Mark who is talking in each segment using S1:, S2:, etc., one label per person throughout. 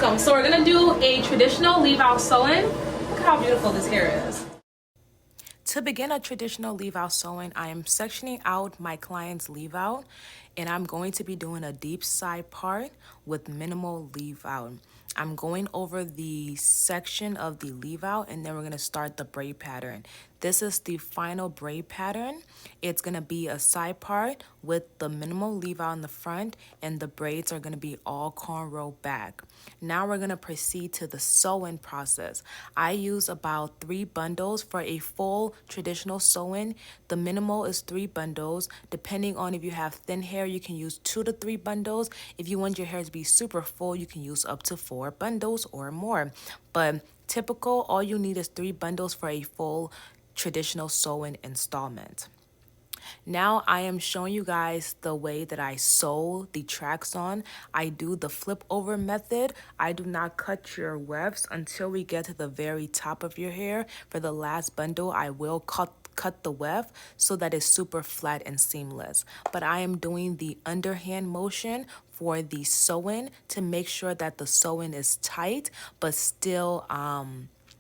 S1: welcome. So we're gonna do a traditional leave-out sew-in. Look how beautiful this hair is. To begin a traditional leave-out sew-in, I am sectioning out my client's leave-out, and I'm going to be doing a deep side part with minimal leave-out. I'm going over the section of the leave-out, and then we're gonna start the braid pattern. This is the final braid pattern. It's gonna be a side part with the minimal leave-out in the front, and the braids are gonna be all cornrow back. Now we're gonna proceed to the sew-in process. I use about 3 bundles for a full traditional sew-in. The minimal is 3 bundles. Depending on if you have thin hair, you can use 2 to 3 bundles. If you want your hair to be super full, you can use up to 4 bundles or more. But typical, all you need is 3 bundles for a full traditional sew-in installment. Now I am showing you guys the way that I sew the tracks on. I do the flip over method. I do not cut your wefts until we get to the very top of your hair. For the last bundle, I will cut the weft so that it's super flat and seamless. But I am doing the underhand motion for the sew-in to make sure that the sew-in is tight but still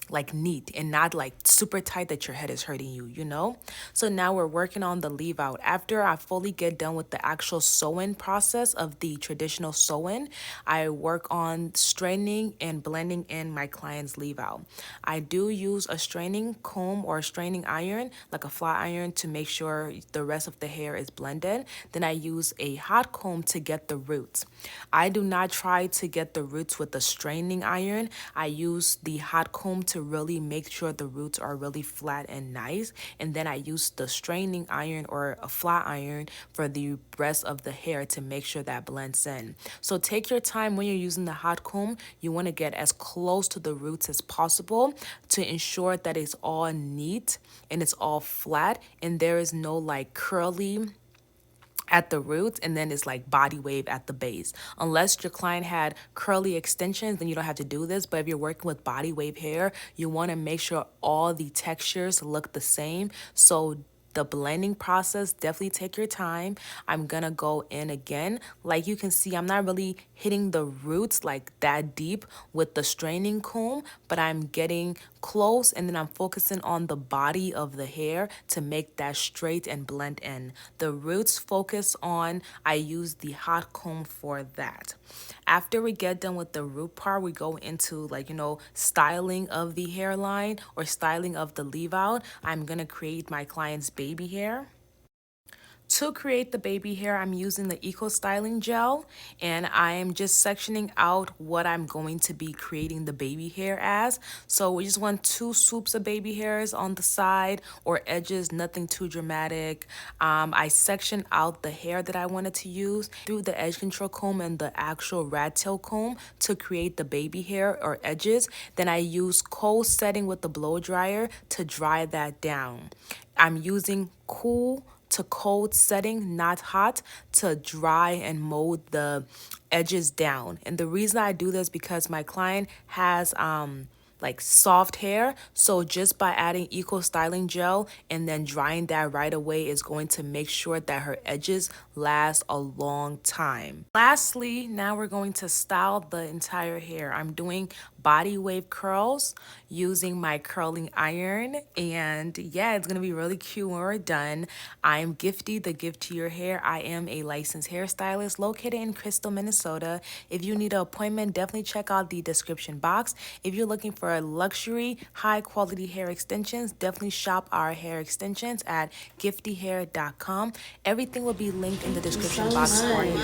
S1: like neat and not like super tight that your head is hurting you, you know? So now we're working on the leave out. After I fully get done with the actual sew-in process of the traditional sew-in, I work on straightening and blending in my client's leave out. I do use a straining comb or a straining iron, like a flat iron, to make sure the rest of the hair is blended. Then I use a hot comb to get the roots. I do not try to get the roots with the straining iron. I use the hot comb to really make sure the roots are really flat and nice, and then I use the straining iron or a flat iron for the rest of the hair to make sure that blends in. So take your time when you're using the hot comb. You want to get as close to the roots as possible to ensure that it's all neat and it's all flat and there is no like curly at the roots and then it's like body wave at the base. Unless your client had curly extensions, then you don't have to do this. But if you're working with body wave hair, you want to make sure all the textures look the same. So the blending process, definitely take your time. I'm gonna go in again. Like you can see, I'm not really hitting the roots like that deep with the straining comb, but I'm getting close and then I'm focusing on the body of the hair to make that straight and blend in. The roots focus on, I use the hot comb for that. After we get done with the root part, we go into like, you know, styling of the hairline or styling of the leave out. I'm gonna create my client's baby hair. To create the baby hair, I'm using the Eco Styling Gel, and I am just sectioning out what I'm going to be creating the baby hair as. So we just want 2 swoops of baby hairs on the side or edges, nothing too dramatic. I section out the hair that I wanted to use through the edge control comb and the actual rat tail comb to create the baby hair or edges. Then I use cold setting with the blow dryer to dry that down. I'm using cool to cold setting, not hot, to dry and mold the edges down. And the reason I do this because my client has like soft hair, so just by adding Eco Styling Gel and then drying that right away is going to make sure that her edges last a long time. Lastly, now we're going to style the entire hair. I'm doing body wave curls using my curling iron, and yeah, it's gonna be really cute when we're done. I'm Gifty, the gift to your hair. I am a licensed hairstylist located in Crystal, Minnesota. If you need an appointment, definitely check out the description box. If you're looking for luxury high quality hair extensions, definitely shop our hair extensions at giftyhair.com. Everything will be linked in the description box for you.